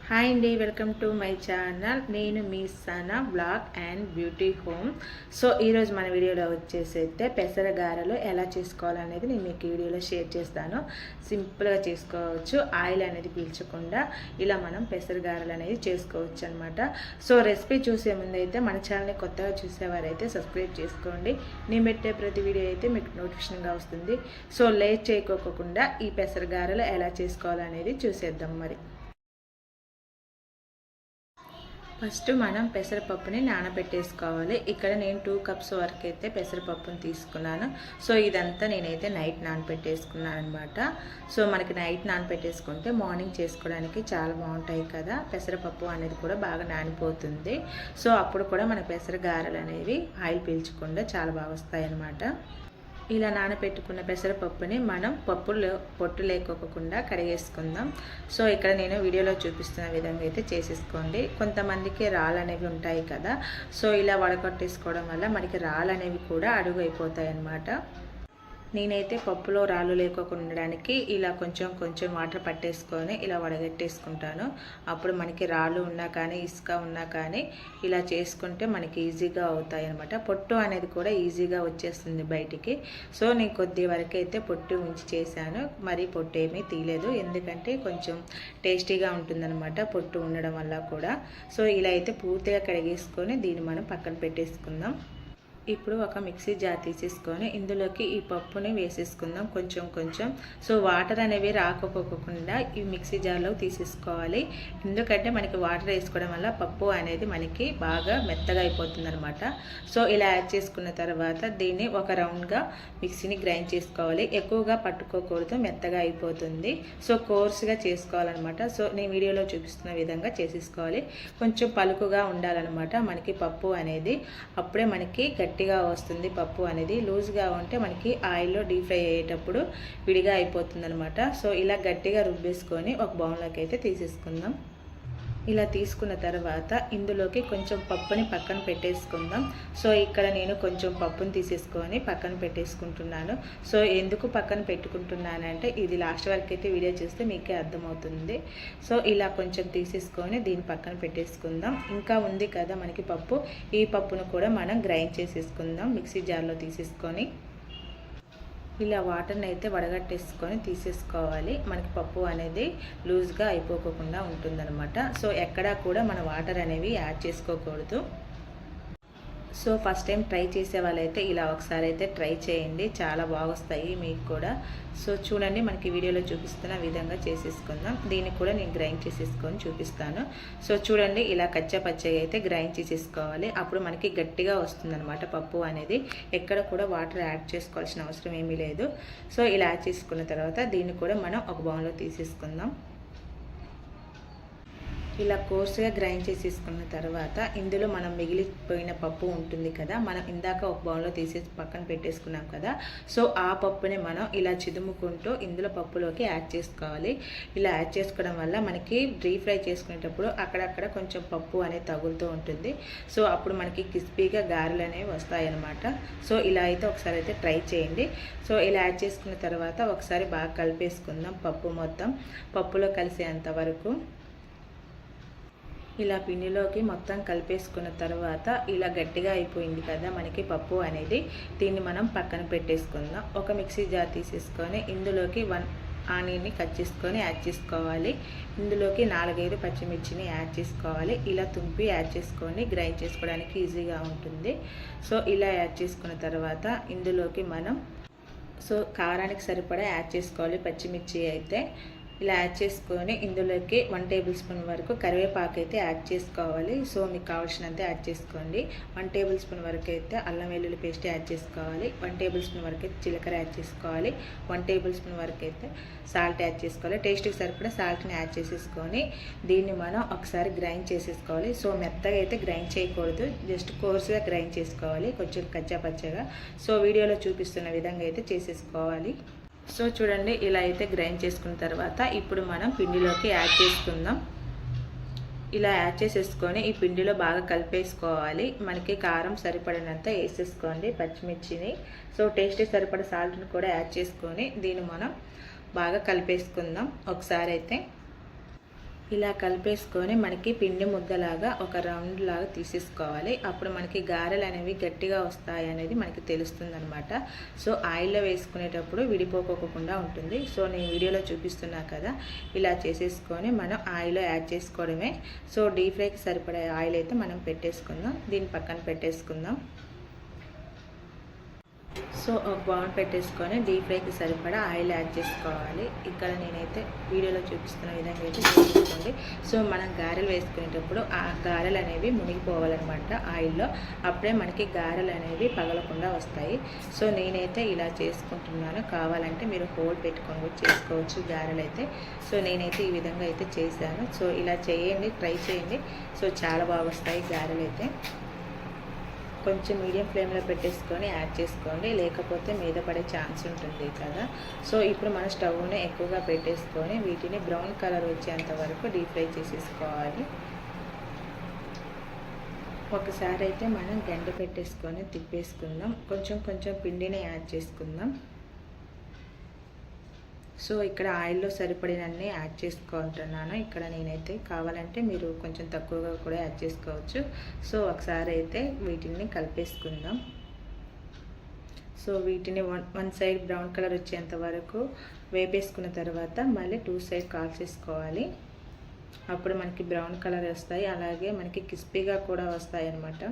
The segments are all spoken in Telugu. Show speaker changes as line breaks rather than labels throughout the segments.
హాయ్ అండి, వెల్కమ్ టు మై ఛానల్. నేను మీ Sana blog and beauty home. So ఈరోజు మన వీడియోలో వచ్చేసి అయితే పెసర గారెలు ఎలా చేసుకోవాలనేది నేను మీకు వీడియోలో షేర్ చేస్తాను. సింపుల్గా చేసుకోవచ్చు, ఆయిల్ అనేది పీల్చకుండా ఇలా మనం పెసర గారెలు అనేది చేసుకోవచ్చు అనమాట. సో రెసిపీ చూసే ముందు అయితే మన ఛానల్ని కొత్తగా చూసేవారైతే సబ్స్క్రైబ్ చేసుకోండి. నేను పెట్టే ప్రతి వీడియో అయితే మీకు నోటిఫికేషన్గా వస్తుంది. సో లేట్ చేయకోకుండా ఈ పెసర గారెలు ఎలా చేసుకోవాలనేది చూసేద్దాం. మరి ఫస్ట్ మనం పెసరపప్పుని నానబెట్టేసుకోవాలి. ఇక్కడ నేను 2 కప్స్ వరకు అయితే పెసరపప్పుని తీసుకున్నాను. సో ఇదంతా నేనైతే నైట్ నానబెట్టేసుకున్నాను అనమాట. సో మనకి నైట్ నానబెట్టేసుకుంటే మార్నింగ్ చేసుకోవడానికి చాలా బాగుంటాయి కదా. పెసరపప్పు అనేది కూడా బాగా నానిపోతుంది. సో అప్పుడు కూడా మన పెసర గారెలు అనేవి ఆయిల్ పీల్చకుండా చాలా బాగా వస్తాయి అన్నమాట. ఇలా నానబెట్టుకున్న పెసరపప్పుని మనం పొట్టు లేకోకుండా కడిగేసుకుందాం. సో ఇక్కడ నేను వీడియోలో చూపిస్తున్న విధంగా అయితే చేసేసుకోండి. కొంతమందికి రాళ్ళు అనేవి ఉంటాయి కదా. సో ఇలా వడకట్టేసుకోవడం వల్ల మనకి రాళ్ళు అనేవి కూడా అడుగు అయిపోతాయి అన్నమాట. నేనైతే పప్పులో రాళ్ళు లేకోకుండా ఉండడానికి ఇలా కొంచెం వాటర్ పట్టేసుకొని ఇలా వడగట్టేసుకుంటాను. అప్పుడు మనకి రాళ్ళు ఉన్నా కానీ ఇసుక ఉన్నా కానీ ఇలా చేసుకుంటే మనకి ఈజీగా అవుతాయి అనమాట. పొట్టు అనేది కూడా ఈజీగా వచ్చేస్తుంది బయటికి. సో నేను కొద్ది వరకు అయితే పొట్టు ఉంచి చేశాను. మరి పొట్టు ఏమీ తీయలేదు, ఎందుకంటే కొంచెం టేస్టీగా ఉంటుందన్నమాట పొట్టు ఉండడం వల్ల కూడా. సో ఇలా అయితే పూర్తిగా కడిగేసుకొని దీన్ని మనం పక్కన పెట్టేసుకుందాం. ఇప్పుడు ఒక మిక్సీ జార్ తీసేసుకొని ఇందులోకి ఈ పప్పుని వేసేసుకుందాం కొంచెం. సో వాటర్ అనేవి రాకపోకుండా ఈ మిక్సీ జార్లో తీసేసుకోవాలి. ఎందుకంటే మనకి వాటర్ వేసుకోవడం వల్ల పప్పు అనేది మనకి బాగా మెత్తగా అయిపోతుంది అనమాట. సో ఇలా యాడ్ చేసుకున్న తర్వాత దీన్ని ఒక రౌండ్గా మిక్సీని గ్రైండ్ చేసుకోవాలి. ఎక్కువగా పట్టుకోకూడదు, మెత్తగా అయిపోతుంది. సో కోర్స్గా చేసుకోవాలన్నమాట. సో నేను వీడియోలో చూపిస్తున్న విధంగా చేసేసుకోవాలి. కొంచెం పలుకుగా ఉండాలన్నమాట మనకి పప్పు అనేది. అప్పుడే మనకి గట్టిగా వస్తుంది. పప్పు అనేది లూజ్గా ఉంటే మనకి ఆయిల్లో డీప్ ఫ్రై అయ్యేటప్పుడు విడిగా అయిపోతుంది అనమాట. సో ఇలా గట్టిగా రుబ్బేసుకొని ఒక బౌల్లోకి అయితే తీసేసుకుందాం. ఇలా తీసుకున్న తర్వాత ఇందులోకి కొంచెం పప్పుని పక్కన పెట్టేసుకుందాం. సో ఇక్కడ నేను కొంచెం పప్పుని తీసేసుకొని పక్కన పెట్టేసుకుంటున్నాను. సో ఎందుకు పక్కన పెట్టుకుంటున్నానంటే ఇది లాస్ట్ వరకు అయితే వీడియో చూస్తే మీకే అర్థమవుతుంది. సో ఇలా కొంచెం తీసేసుకొని దీన్ని పక్కన పెట్టేసుకుందాం. ఇంకా ఉంది కదా మనకి పప్పు, ఈ పప్పును కూడా మనం గ్రైండ్ చేసేసుకుందాం మిక్సీ జార్లో తీసేసుకొని. ఇలా వాటర్ని అయితే వడగట్టేసుకొని తీసేసుకోవాలి. మనకి పప్పు అనేది లూజ్గా అయిపోకుండా ఉంటుందన్నమాట. సో ఎక్కడా కూడా మన వాటర్ అనేవి యాడ్ చేసుకోకూడదు. సో ఫస్ట్ టైం ట్రై చేసే వాళ్ళైతే ఇలా ఒకసారి అయితే ట్రై చేయండి, చాలా బాగొస్తాయి మీకు కూడా. సో చూడండి, మనకి వీడియోలో చూపిస్తున్న విధంగా చేసేసుకుందాం. దీన్ని కూడా నేను గ్రైండ్ చేసేసుకొని చూపిస్తాను. సో చూడండి, ఇలా కచ్చపచ్చగా అయితే గ్రైండ్ చేసేసుకోవాలి. అప్పుడు మనకి గట్టిగా వస్తుందన్నమాట పప్పు అనేది. ఎక్కడ కూడా వాటర్ యాడ్ చేసుకోవాల్సిన అవసరం ఏమీ లేదు. సో ఇలా యాడ్ చేసుకున్న తర్వాత దీన్ని కూడా మనం ఒక బౌల్లో తీసేసుకుందాం. ఇలా కోర్సుగా గ్రైండ్ చేసేసుకున్న తర్వాత ఇందులో మనం మిగిలిపోయిన పప్పు ఉంటుంది కదా, మనం ఇందాక ఒక బౌల్లో తీసేసి పక్కన పెట్టేసుకున్నాం కదా. సో ఆ పప్పుని మనం ఇలా చిదుముకుంటూ ఇందులో పప్పులోకి యాడ్ చేసుకోవాలి. ఇలా యాడ్ చేసుకోవడం వల్ల మనకి డీప్ ఫ్రై చేసుకునేటప్పుడు అక్కడక్కడ కొంచెం పప్పు అనేది తగులుతూ ఉంటుంది. సో అప్పుడు మనకి క్రిస్పీగా గారెలు అనేవి వస్తాయి అన్నమాట. సో ఇలా అయితే ఒకసారి అయితే ట్రై చేయండి. సో ఇలా యాడ్ చేసుకున్న తర్వాత ఒకసారి బాగా కలిపేసుకుందాం. పప్పు మొత్తం పప్పులో కలిసేంత వరకు ఇలా పిండిలోకి మొత్తం కలిపేసుకున్న తర్వాత ఇలా గట్టిగా అయిపోయింది కదా మనకి పప్పు అనేది. దీన్ని మనం పక్కన పెట్టేసుకుందాం. ఒక మిక్సీ జార్ తీసేసుకొని ఇందులోకి 1 ఆనియన్ని కట్ చేసుకొని యాడ్ చేసుకోవాలి. ఇందులోకి 4-5 పచ్చిమిర్చిని యాడ్ చేసుకోవాలి. ఇలా తుంపి యాడ్ చేసుకొని గ్రైండ్ చేసుకోవడానికి ఈజీగా ఉంటుంది. సో ఇలా యాడ్ చేసుకున్న తర్వాత ఇందులోకి మనం కారానికి సరిపడా యాడ్ చేసుకోవాలి పచ్చిమిర్చి అయితే. ఇలా యాడ్ చేసుకొని ఇందులోకి 1 టేబుల్ స్పూన్ వరకు కరివేపాకు అయితే యాడ్ చేసుకోవాలి. సో మీకు కావాల్సినంత యాడ్ చేసుకోండి. 1 టేబుల్ స్పూన్ వరకు అయితే అల్లం వెల్లుల్లి పేస్ట్ యాడ్ చేసుకోవాలి. 1 టేబుల్ స్పూన్ వరకు అయితే జీలకర్ర యాడ్ చేసుకోవాలి. 1 టేబుల్ స్పూన్ వరకు అయితే సాల్ట్ యాడ్ చేసుకోవాలి. టేస్ట్కి సరిపడా సాల్ట్ని యాడ్ చేసేసుకొని దీన్ని మనం ఒకసారి గ్రైండ్ చేసేసుకోవాలి. సో మెత్తగా అయితే గ్రైండ్ చేయకూడదు, జస్ట్ కోర్సుగా గ్రైండ్ చేసుకోవాలి, కొంచెం కచ్చాపచ్చగా. సో వీడియోలో చూపిస్తున్న విధంగా అయితే చేసేసుకోవాలి. సో చూడండి, ఇలా అయితే గ్రైండ్ చేసుకున్న తర్వాత ఇప్పుడు మనం పిండిలోకి యాడ్ చేసుకుందాం. ఇలా యాడ్ చేసేసుకొని ఈ పిండిలో బాగా కలిపేసుకోవాలి. మనకి కారం సరిపడినంత వేసేసుకోండి పచ్చిమిర్చిని. సో టేస్ట్కి సరిపడ సాల్ట్ని కూడా యాడ్ చేసుకొని దీన్ని మనం బాగా కలిపేసుకుందాం ఒకసారి అయితే. ఇలా కలిపేసుకొని మనకి పిండి ముద్దలాగా ఒక రౌండ్ లాగా తీసేసుకోవాలి. అప్పుడు మనకి గారెలు అనేవి గట్టిగా వస్తాయి అనేది మనకి తెలుస్తుంది అనమాట. సో ఆయిల్లో వేసుకునేటప్పుడు విడిపోకోకుండా ఉంటుంది. సో నేను వీడియోలో చూపిస్తున్నా కదా, ఇలా చేసేసుకొని మనం ఆయిల్లో యాడ్ చేసుకోవడమే. సో డీప్ ఫ్రైకి సరిపడే ఆయిల్ అయితే మనం పెట్టేసుకుందాం. దీని పక్కన పెట్టేసుకుందాం. సో ఒక బౌల్ పెట్టేసుకొని డీప్ ఫ్రైకి సరిపడా ఆయిల్ యాడ్ చేసుకోవాలి. ఇక్కడ నేనైతే వీడియోలో చూపిస్తున్న విధంగా అయితే చేసుకోండి. సో మనం గారెలు వేసుకునేటప్పుడు ఆ గారెలు అనేవి మునిగిపోవాలన్నమాట ఆయిల్లో. అప్పుడే మనకి గారెలు అనేవి పగలకుండా వస్తాయి. సో నేనైతే ఇలా చేసుకుంటున్నాను. కావాలంటే మీరు హోల్ పెట్టుకొని చేసుకోవచ్చు గారెలు అయితే. సో నేనైతే ఈ విధంగా అయితే చేశాను. సో ఇలా చేయండి, ట్రై చేయండి. సో చాలా బాగా వస్తాయి గారెలు అయితే. కొంచెం మీడియం ఫ్లేమ్లో పెట్టేసుకొని యాడ్ చేసుకోండి, లేకపోతే మీద పడే ఛాన్స్ ఉంటుంది కదా. సో ఇప్పుడు మన స్టవ్ని ఎక్కువగా పెట్టేసుకొని వీటిని బ్రౌన్ కలర్ వచ్చేంత వరకు డీప్ ఫ్రై చేసేసుకోవాలి. ఒకసారి అయితే మనం గంట పెట్టేసుకొని తిప్పేసుకుందాం. కొంచెం కొంచెం పిండిని యాడ్ చేసుకుందాం. సో ఇక్కడ ఆయిల్లో సరిపడినన్ని యాడ్ చేసుకుంటున్నాను. ఇక్కడ నేనైతే కావాలంటే మీరు కొంచెం తక్కువగా కూడా యాడ్ చేసుకోవచ్చు. సో ఒకసారి అయితే వీటిని కలిపేసుకుందాం. సో వీటిని వన్ సైడ్ బ్రౌన్ కలర్ వచ్చేంత వరకు వేపేసుకున్న తర్వాత మళ్ళీ 2 సైడ్ కాల్చేసుకోవాలి. అప్పుడు మనకి బ్రౌన్ కలర్ వస్తాయి, అలాగే మనకి క్రిస్పీగా కూడా వస్తాయి అన్నమాట.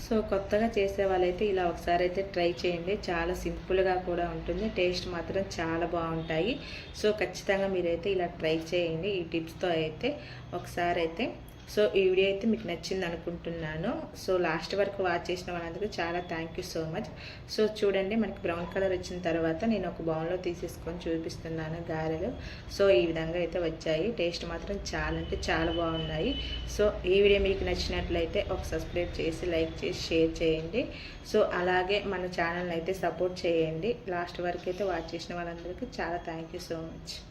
సో కొత్తగా చేసే వాళ్ళైతే ఇలా ఒకసారి అయితే ట్రై చేయండి. చాలా సింపుల్గా కూడా ఉంటుంది, టేస్ట్ మాత్రం చాలా బాగుంటాయి. సో ఖచ్చితంగా మీరైతే ఇలా ట్రై చేయండి ఈ టిప్స్తో అయితే ఒకసారి అయితే. సో ఈ వీడియో అయితే మీకు నచ్చింది అనుకుంటున్నాను. సో లాస్ట్ వరకు వాచ్ చేసిన వాళ్ళందరికీ చాలా thank you so much. So చూడండి, మనకి బ్రౌన్ కలర్ వచ్చిన తర్వాత నేను ఒక బౌల్లో తీసేసుకొని చూపిస్తున్నాను గారెలు. సో ఈ విధంగా అయితే వచ్చాయి. టేస్ట్ మాత్రం చాలా అంటే చాలా బాగున్నాయి. సో ఈ వీడియో మీకు నచ్చినట్లయితే ఒక సబ్స్క్రైబ్ చేసి, లైక్ చేసి, షేర్ చేయండి. సో అలాగే మన ఛానల్ని అయితే సపోర్ట్ చేయండి. లాస్ట్ వరకు అయితే వాచ్ చేసిన వాళ్ళందరికీ చాలా థ్యాంక్ యూ సో మచ్.